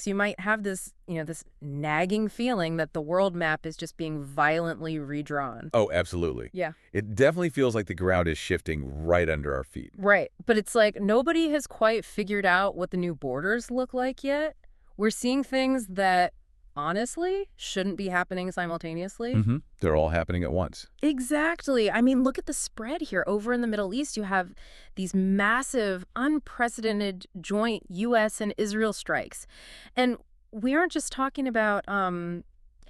You might have this, this nagging feeling that the world map is just being violently redrawn. Oh, absolutely. Yeah. It definitely feels like the ground is shifting right under our feet. Right. But it's like nobody has quite figured out what the new borders look like yet. We're seeing things that honestly shouldn't be happening simultaneously. They're all happening at once. Exactly. I mean, look at the spread here. Over in the Middle East, you have these massive, unprecedented joint U.S. and Israel strikes. And we aren't just talking about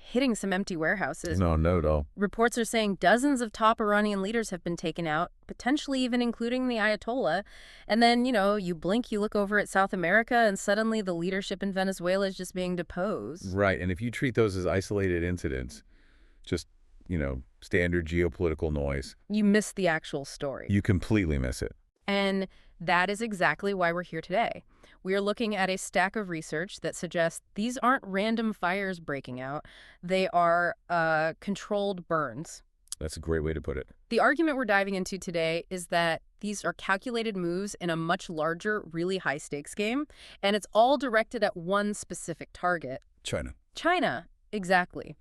hitting some empty warehouses. No, no, no. Reports are saying dozens of top Iranian leaders have been taken out, potentially even including the Ayatollah. And then, you blink, you look over at South America, and suddenly the leadership in Venezuela is just being deposed. Right, and if you treat those as isolated incidents, just, standard geopolitical noise, You miss the actual story. you completely miss it. And that is exactly why we're here today. We are looking at a stack of research that suggests these aren't random fires breaking out. They are controlled burns. That's a great way to put it. The argument we're diving into today is that these are calculated moves in a much larger, really high-stakes game, and it's all directed at one specific target. China. China, exactly.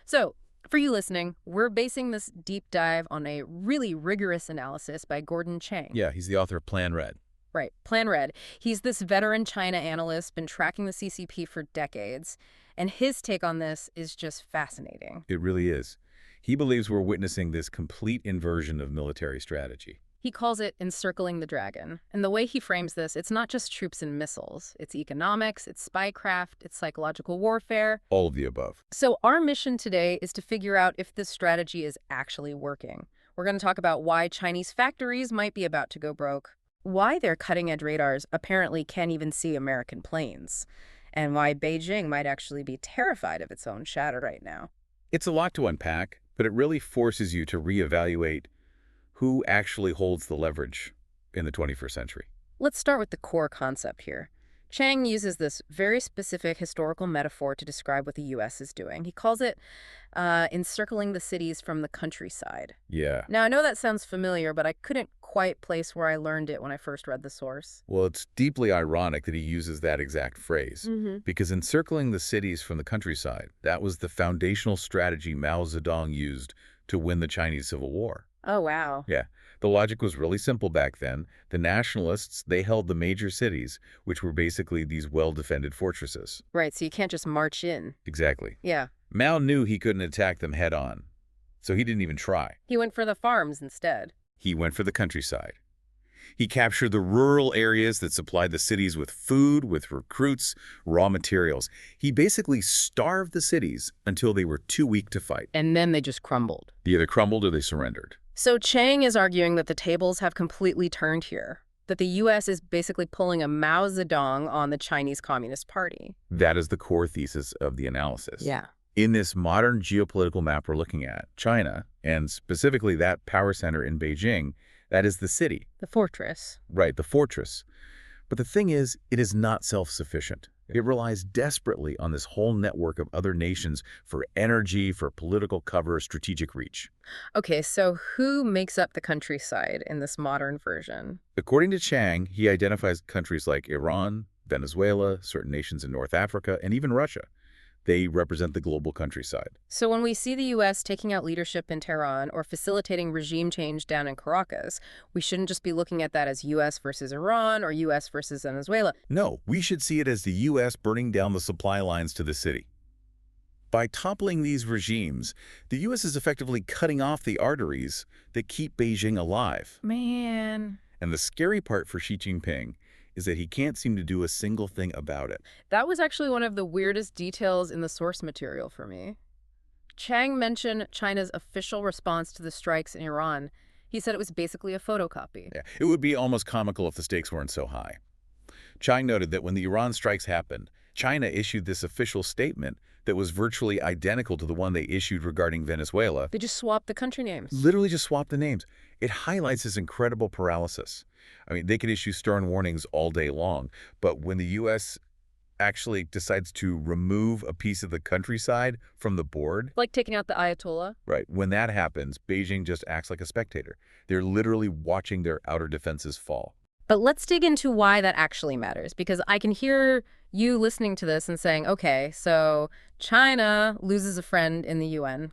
So, for you listening, we're basing this deep dive on a really rigorous analysis by Gordon Chang. Yeah, he's the author of Plan Red. Right, Plan Red. He's this veteran China analyst, been tracking the CCP for decades, and his take on this is just fascinating. It really is. He believes we're witnessing this complete inversion of military strategy. He calls it encircling the dragon. And the way he frames this, it's not just troops and missiles. It's economics, it's spycraft, it's psychological warfare. All of the above. So our mission today is to figure out if this strategy is actually working. We're going to talk about why Chinese factories might be about to go broke, why their cutting-edge radars apparently can't even see American planes, and why Beijing might actually be terrified of its own shadow right now. It's a lot to unpack, but it really forces you to reevaluate who actually holds the leverage in the 21st century. Let's start with the core concept here. Chang uses this very specific historical metaphor to describe what the U.S. is doing. He calls it encircling the cities from the countryside. Yeah. Now, I know that sounds familiar, but I couldn't quite place where I learned it when I first read the source. Well, it's deeply ironic that he uses that exact phrase, because encircling the cities from the countryside, that was the foundational strategy Mao Zedong used to win the Chinese Civil War. Oh, wow. Yeah. The logic was really simple back then. The nationalists, they held the major cities, which were basically these well-defended fortresses. Right, so you can't just march in. Exactly. Yeah. Mao knew he couldn't attack them head-on, so he didn't even try. He went for the farms instead. He went for the countryside. He captured the rural areas that supplied the cities with food, with recruits, raw materials. He basically starved the cities until they were too weak to fight. And then they just crumbled. They either crumbled or they surrendered. So Chang is arguing that the tables have completely turned here, that the U.S. is basically pulling a Mao Zedong on the Chinese Communist Party. That is the core thesis of the analysis. Yeah. In this modern geopolitical map we're looking at, China, and specifically that power center in Beijing, that is the city. The fortress. Right, the fortress. But the thing is, it is not self-sufficient. It relies desperately on this whole network of other nations for energy, for political cover, strategic reach. Okay, so who makes up the countryside in this modern version? According to Chang, he identifies countries like Iran, Venezuela, certain nations in North Africa, and even Russia. They represent the global countryside. So when we see the U.S. taking out leadership in Tehran or facilitating regime change down in Caracas, we shouldn't just be looking at that as U.S. versus Iran or U.S. versus Venezuela. No, we should see it as the U.S. burning down the supply lines to the city. By toppling these regimes, the U.S. is effectively cutting off the arteries that keep Beijing alive. Man. And the scary part for Xi Jinping is that he can't seem to do a single thing about it. That was actually one of the weirdest details in the source material for me. Chang mentioned China's official response to the strikes in Iran. He said it was basically a photocopy. Yeah, it would be almost comical if the stakes weren't so high. Chang noted that when the Iran strikes happened, China issued this official statement that was virtually identical to the one they issued regarding Venezuela. They just swapped the country names. Literally just swapped the names. It highlights this incredible paralysis. I mean, they could issue stern warnings all day long, but when the U.S. actually decides to remove a piece of the countryside from the board... Like taking out the Ayatollah? Right. When that happens, Beijing just acts like a spectator. They're literally watching their outer defenses fall. But let's dig into why that actually matters, because I can hear you listening to this and saying, okay, so China loses a friend in the UN.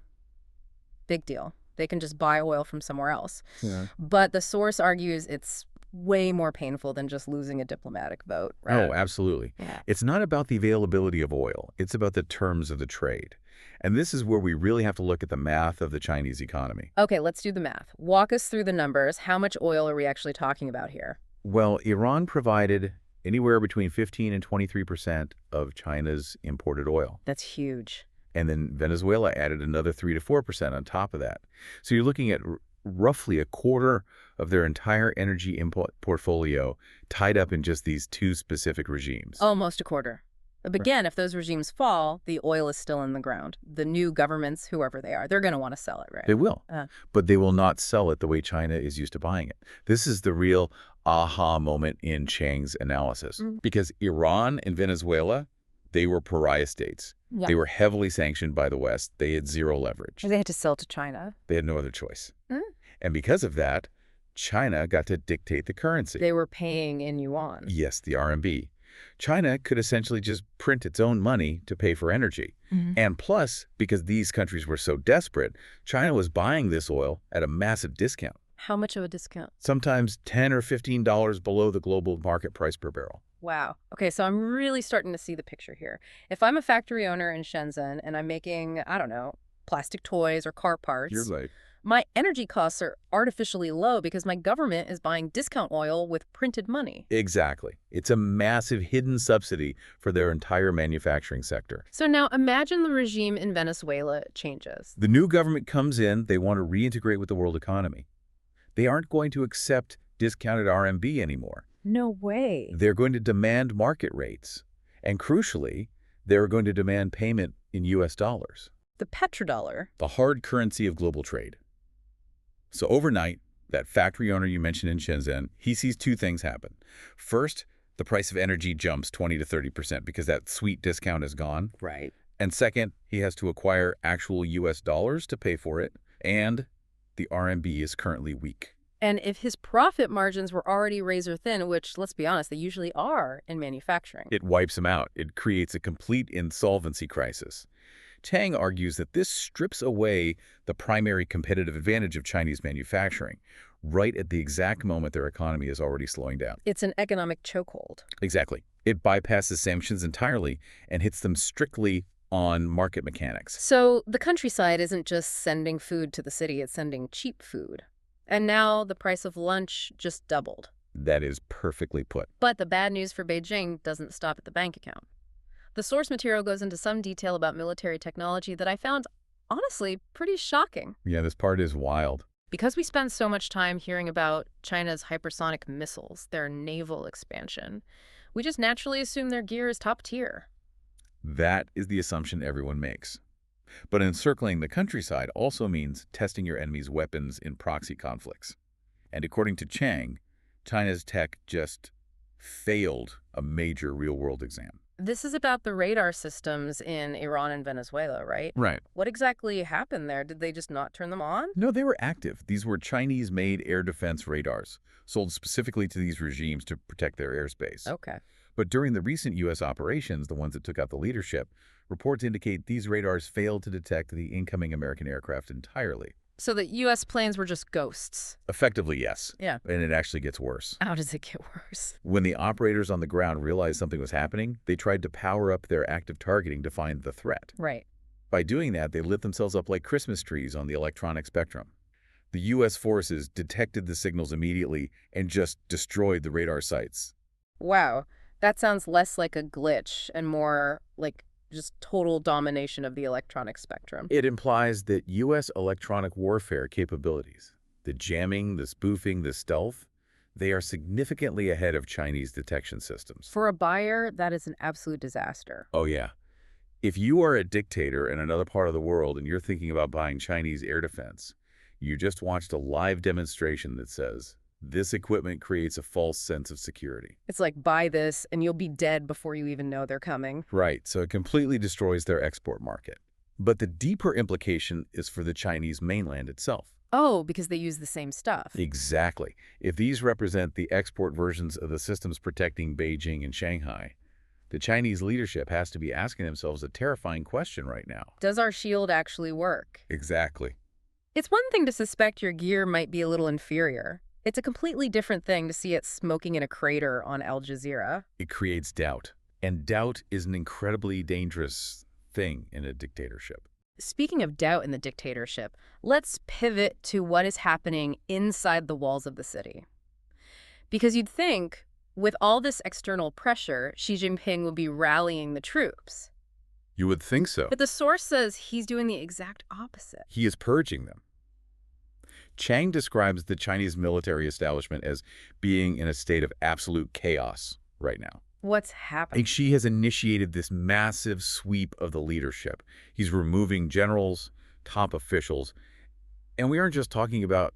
Big deal. They can just buy oil from somewhere else. Yeah. But the source argues it's way more painful than just losing a diplomatic vote, right? Oh, absolutely. Yeah. It's not about the availability of oil. It's about the terms of the trade. And this is where we really have to look at the math of the Chinese economy. Okay, let's do the math. Walk us through the numbers. How much oil are we actually talking about here? Well, Iran provided anywhere between 15 and 23% of China's imported oil. That's huge. And then Venezuela added another 3 to 4% on top of that. So you're looking at roughly a quarter of their entire energy import portfolio tied up in just these two specific regimes. Almost a quarter. But Right. again, if those regimes fall, the oil is still in the ground. The new governments, whoever they are, they're going to want to sell it, right? They will, Uh, but they will not sell it the way China is used to buying it. This is the real aha moment in Chang's analysis. Mm. Because Iran and Venezuela, they were pariah states. Yeah. They were heavily sanctioned by the West. They had zero leverage. They had to sell to China. They had no other choice. Mm. And because of that, China got to dictate the currency. They were paying in yuan. Yes, the RMB. China could essentially just print its own money to pay for energy. Mhm. And plus, because these countries were so desperate, China was buying this oil at a massive discount, How much of a discount? sometimes $10 or $15 below the global market price per barrel. Wow. Okay, so I'm really starting to see the picture here. If I'm a factory owner in Shenzhen and I'm making, I don't know, plastic toys or car parts, Like, my energy costs are artificially low because my government is buying discount oil with printed money. exactly. It's a massive hidden subsidy for their entire manufacturing sector. So now imagine the regime in Venezuela changes. The new government comes in, they want to reintegrate with the world economy. They aren't going to accept discounted RMB anymore. No way. They're going to demand market rates. And crucially, they're going to demand payment in US dollars, The petrodollar. the hard currency of global trade. So overnight, that factory owner you mentioned in Shenzhen, he sees two things happen. First, the price of energy jumps 20 to 30% because that sweet discount is gone. Right. And second, he has to acquire actual US dollars to pay for it. And the RMB is currently weak. And if his profit margins were already razor thin, which, let's be honest, they usually are in manufacturing. It wipes him out. It creates a complete insolvency crisis. Tang argues that this strips away the primary competitive advantage of Chinese manufacturing, right at the exact moment their economy is already slowing down. It's an economic chokehold. Exactly. It bypasses sanctions entirely and hits them strictly on market mechanics. So the countryside isn't just sending food to the city, it's sending cheap food. And now the price of lunch just doubled. That is perfectly put. But the bad news for Beijing doesn't stop at the bank account. The source material goes into some detail about military technology that I found, honestly, pretty shocking. Yeah, this part is wild. Because we spend so much time hearing about China's hypersonic missiles, their naval expansion, we just naturally assume their gear is top tier. That is the assumption everyone makes. But encircling the countryside also means testing your enemy's weapons in proxy conflicts. And according to Chang, China's tech just failed a major real-world exam. This is about the radar systems in Iran and Venezuela, right? Right. What exactly happened there? Did they just not turn them on? No, they were active. These were Chinese-made air defense radars, sold specifically to these regimes to protect their airspace. Okay. But during the recent U.S. operations, the ones that took out the leadership, reports indicate these radars failed to detect the incoming American aircraft entirely. So the U.S. planes were just ghosts. Effectively, yes. Yeah. And it actually gets worse. How does it get worse? When the operators on the ground realized something was happening, they tried to power up their active targeting to find the threat. Right. By doing that, they lit themselves up like Christmas trees on the electronic spectrum. The U.S. forces detected the signals immediately and just destroyed the radar sites. Wow. That sounds less like a glitch and more like just total domination of the electronic spectrum. It implies that U.S. electronic warfare capabilities, the jamming, the spoofing, the stealth, they are significantly ahead of Chinese detection systems. For a buyer, that is an absolute disaster. Oh, yeah. If you are a dictator in another part of the world and you're thinking about buying Chinese air defense, you just watched a live demonstration that says, this equipment creates a false sense of security. It's like, buy this and you'll be dead before you even know they're coming. Right, so it completely destroys their export market. But the deeper implication is for the Chinese mainland itself. Oh, because they use the same stuff. Exactly. If these represent the export versions of the systems protecting Beijing and Shanghai, the Chinese leadership has to be asking themselves a terrifying question right now. Does our shield actually work? Exactly. It's one thing to suspect your gear might be a little inferior. It's a completely different thing to see it smoking in a crater on Al Jazeera. It creates doubt. And doubt is an incredibly dangerous thing in a dictatorship. Speaking of doubt in the dictatorship, let's pivot to what is happening inside the walls of the city. Because you'd think, with all this external pressure, Xi Jinping would be rallying the troops. You would think so. But the source says he's doing the exact opposite. He is purging them. Chang describes the Chinese military establishment as being in a state of absolute chaos right now. What's I happening? think Xi has initiated this massive sweep of the leadership. He's removing generals, top officials, and we aren't just talking about,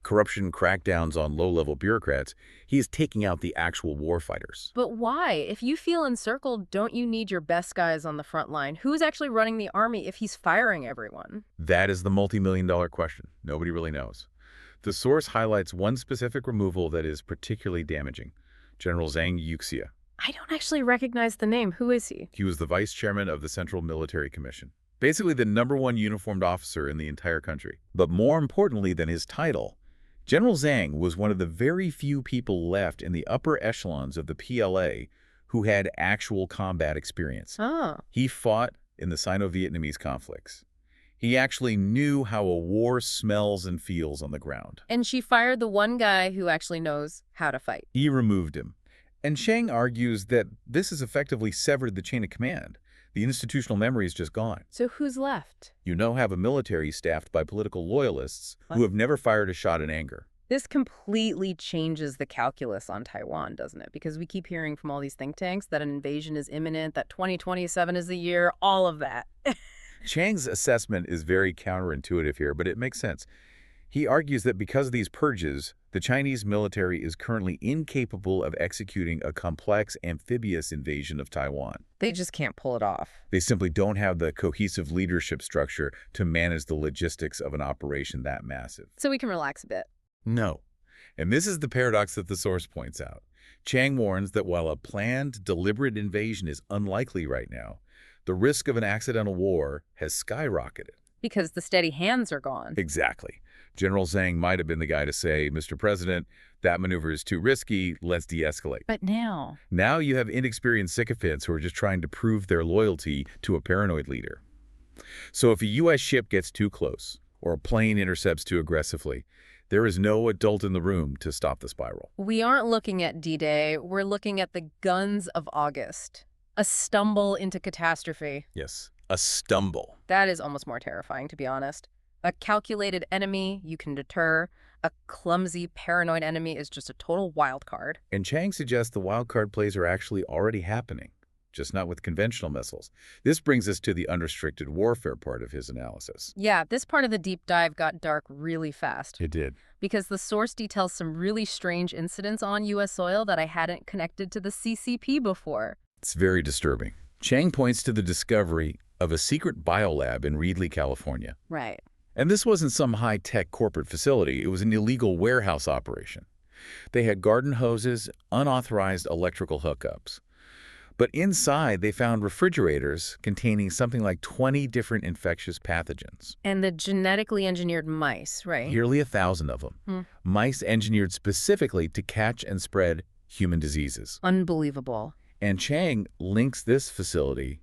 corruption crackdowns on low-level bureaucrats. He is taking out the actual warfighters. But why? If you feel encircled, don't you need your best guys on the front line? Who's actually running the army if he's firing everyone? That is the multi-million-dollar question. Nobody really knows. The source highlights one specific removal that is particularly damaging. General Zhang Yuxia. I don't actually recognize the name. Who is he? He was the vice chairman of the Central Military Commission. Basically the #1 uniformed officer in the entire country. But more importantly than his title, General Zhang was one of the very few people left in the upper echelons of the PLA who had actual combat experience. Oh. He fought in the Sino-Vietnamese conflicts. He actually knew how a war smells and feels on the ground. And she fired the one guy who actually knows how to fight. He removed him. And Chang argues that this has effectively severed the chain of command. The institutional memory is just gone. So who's left? You now have a military staffed by political loyalists who have never fired a shot in anger. This completely changes the calculus on Taiwan, doesn't it? Because we keep hearing from all these think tanks that an invasion is imminent, that 2027 is the year, all of that. Chang's assessment is very counterintuitive here, but it makes sense. He argues that because of these purges, the Chinese military is currently incapable of executing a complex amphibious invasion of Taiwan. They just can't pull it off. They simply don't have the cohesive leadership structure to manage the logistics of an operation that massive. So we can relax a bit. No. And this is the paradox that the source points out. Chang warns that while a planned, deliberate invasion is unlikely right now, the risk of an accidental war has skyrocketed. Because the steady hands are gone. Exactly. General Zhang might have been the guy to say, Mr. President, that maneuver is too risky, let's de-escalate. But now You have inexperienced sycophants who are just trying to prove their loyalty to a paranoid leader. So if a U.S. ship gets too close, or a plane intercepts too aggressively, there is no adult in the room to stop the spiral. we aren't looking at D-Day, we're looking at the guns of August. A stumble into catastrophe. Yes, a stumble. That is almost more terrifying, to be honest. A calculated enemy you can deter. A clumsy, paranoid enemy is just a total wild card. And Chang suggests the wildcard plays are actually already happening, just not with conventional missiles. This brings us to the unrestricted warfare part of his analysis. Yeah, this part of the deep dive got dark really fast. It did. Because the source details some really strange incidents on U.S. soil that I hadn't connected to the CCP before. It's very disturbing. Chang points to the discovery of a secret biolab in Reedley, California. Right. And this wasn't some high-tech corporate facility. It was an illegal warehouse operation. They had garden hoses, unauthorized electrical hookups. But inside, they found refrigerators containing something like 20 different infectious pathogens. And the genetically engineered mice, right? Nearly 1,000 of them. Mice engineered specifically to catch and spread human diseases. Unbelievable. And Chang links this facility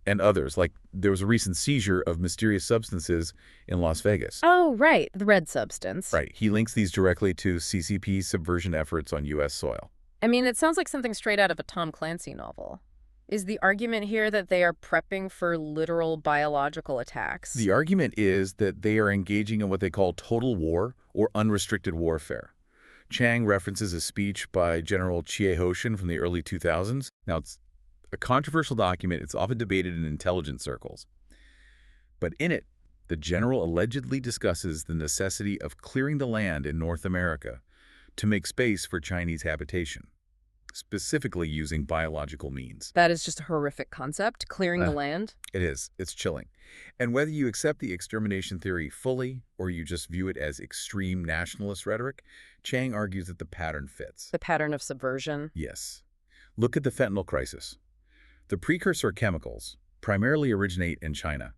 and others, like there was a recent seizure of mysterious substances in Las Vegas. Oh, right, the red substance. Right. He links these directly to CCP subversion efforts on U.S. soil. I mean, it sounds like something straight out of a Tom Clancy novel. Is the argument here that they are prepping for literal biological attacks? The argument is that they are engaging in what they call total war or unrestricted warfare. Chang references a speech by General Chie Ho-shin from the early 2000s. Now, it's a controversial document. It's often debated in intelligence circles. But in it, the general allegedly discusses the necessity of clearing the land in North America to make space for Chinese habitation. specifically using biological means. That is just a horrific concept, clearing the Uh, land. it is. It's chilling. And whether you accept the extermination theory fully or you just view it as extreme nationalist rhetoric, Chang argues that the pattern fits. The pattern of subversion. Yes. Look at the fentanyl crisis. The precursor chemicals primarily originate in China.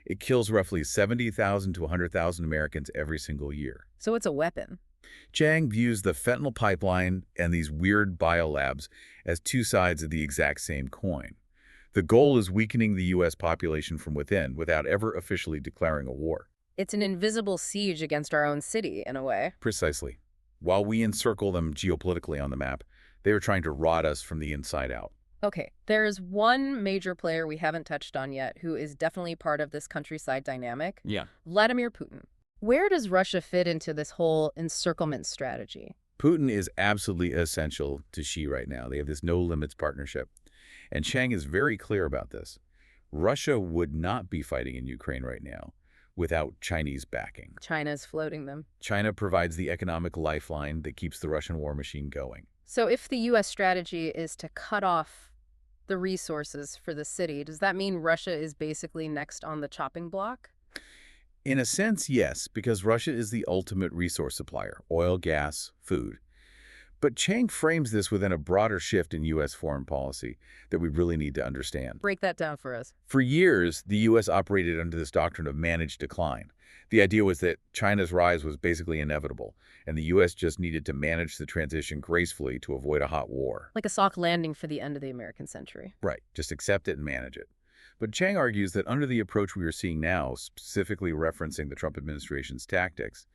It kills roughly 70,000 to 100,000 Americans every single year. So it's a weapon. Chang views the fentanyl pipeline and these weird biolabs as two sides of the exact same coin. The goal is weakening the U.S. population from within without ever officially declaring a war. It's an invisible siege against our own city, in a way. Precisely. While we encircle them geopolitically on the map, they are trying to rot us from the inside out. Okay, there's one major player we haven't touched on yet who is definitely part of this countryside dynamic. Yeah. Vladimir Putin. Where does Russia fit into this whole encirclement strategy? Putin is absolutely essential to Xi right now. They have this no-limits partnership. And Chang is very clear about this. Russia would not be fighting in Ukraine right now without Chinese backing. China's floating them. China provides the economic lifeline that keeps the Russian war machine going. So if the U.S. strategy is to cut off the resources for the city, does that mean Russia is basically next on the chopping block? In a sense, yes, because Russia is the ultimate resource supplier, oil, gas, food. But Chang frames this within a broader shift in U.S. foreign policy that we really need to understand. Break that down for us. For years, the U.S. operated under this doctrine of managed decline. The idea was that China's rise was basically inevitable, and the U.S. just needed to manage the transition gracefully to avoid a hot war. Like a soft landing for the end of the American century. Right, just accept it and manage it. But Chang argues that under the approach we are seeing now, specifically referencing the Trump administration's tactics,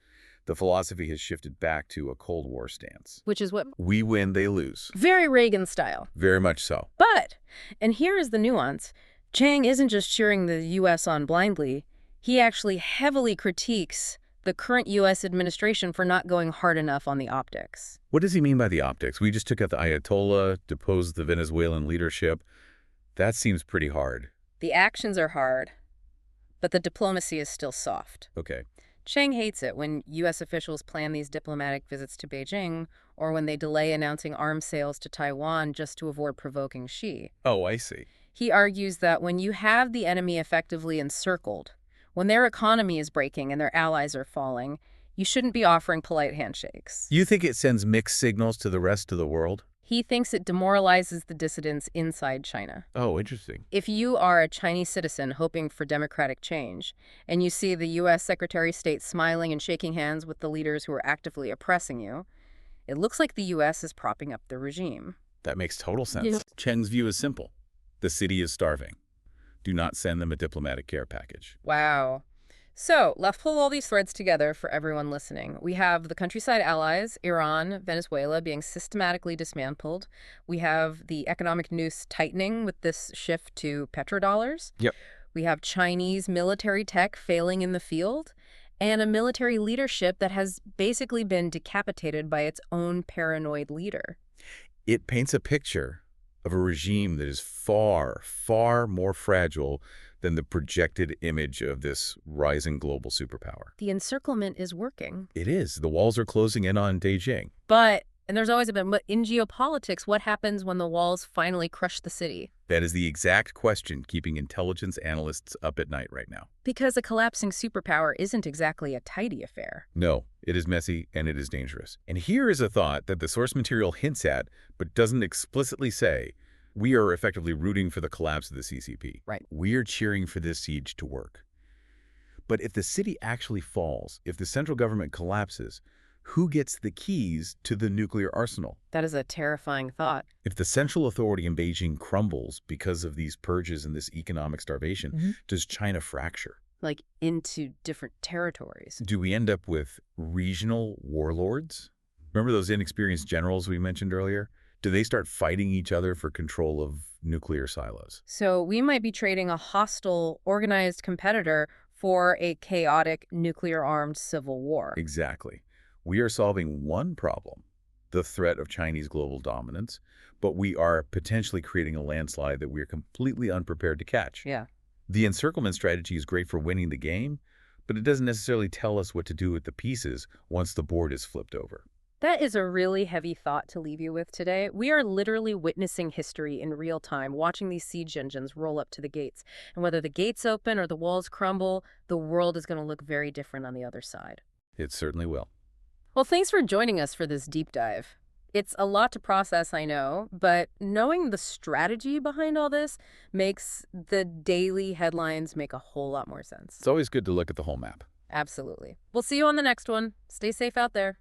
the philosophy has shifted back to a Cold War stance. Which is what? We win, they lose. Very Reagan style. Very much so. But, and here is the nuance, Chang isn't just cheering the U.S. on blindly. He actually heavily critiques the current U.S. administration for not going hard enough on the optics. What does he mean by the optics? We just took out the Ayatollah, deposed the Venezuelan leadership. That seems pretty hard. The actions are hard, but the diplomacy is still soft. Okay. Chang hates it when U.S. officials plan these diplomatic visits to Beijing or when they delay announcing arms sales to Taiwan just to avoid provoking Xi. Oh, I see. He argues that when you have the enemy effectively encircled, when their economy is breaking and their allies are falling, you shouldn't be offering polite handshakes. You think it sends mixed signals to the rest of the world? He thinks it demoralizes the dissidents inside China. Oh, interesting. If you are a Chinese citizen hoping for democratic change, and you see the U.S. Secretary of State smiling and shaking hands with the leaders who are actively oppressing you, it looks like the U.S. is propping up the regime. That makes total sense. Yeah. Cheng's view is simple. The city is starving. Do not send them a diplomatic care package. Wow. So let's pull all these threads together for everyone listening. We have the countryside allies, Iran, Venezuela, being systematically dismantled. We have the economic noose tightening with this shift to petrodollars. Yep. We have Chinese military tech failing in the field, and a military leadership that has basically been decapitated by its own paranoid leader. It paints a picture of a regime that is far, far more fragile than the projected image of this rising global superpower. The encirclement is working. It is. The walls are closing in on Beijing. But, and there's always been, but in geopolitics, what happens when the walls finally crush the city? That is the exact question keeping intelligence analysts up at night right now. Because a collapsing superpower isn't exactly a tidy affair. No, it is messy and it is dangerous. And here is a thought that the source material hints at, but doesn't explicitly say. We are effectively rooting for the collapse of the CCP. Right. We are cheering for this siege to work. But if the city actually falls, if the central government collapses, who gets the keys to the nuclear arsenal? That is a terrifying thought. If the central authority in Beijing crumbles because of these purges and this economic starvation, does China fracture? Like into different territories. Do we end up with regional warlords? Remember those inexperienced generals we mentioned earlier? Do they start fighting each other for control of nuclear silos? So we might be trading a hostile, organized competitor for a chaotic, nuclear-armed civil war. Exactly. We are solving one problem, the threat of Chinese global dominance, but we are potentially creating a landslide that we are completely unprepared to catch. Yeah. The encirclement strategy is great for winning the game, but it doesn't necessarily tell us what to do with the pieces once the board is flipped over. That is a really heavy thought to leave you with today. We are literally witnessing history in real time, watching these siege engines roll up to the gates. And whether the gates open or the walls crumble, the world is going to look very different on the other side. It certainly will. Well, thanks for joining us for this deep dive. It's a lot to process, I know, but knowing the strategy behind all this makes the daily headlines make a whole lot more sense. It's always good to look at the whole map. Absolutely. We'll see you on the next one. Stay safe out there.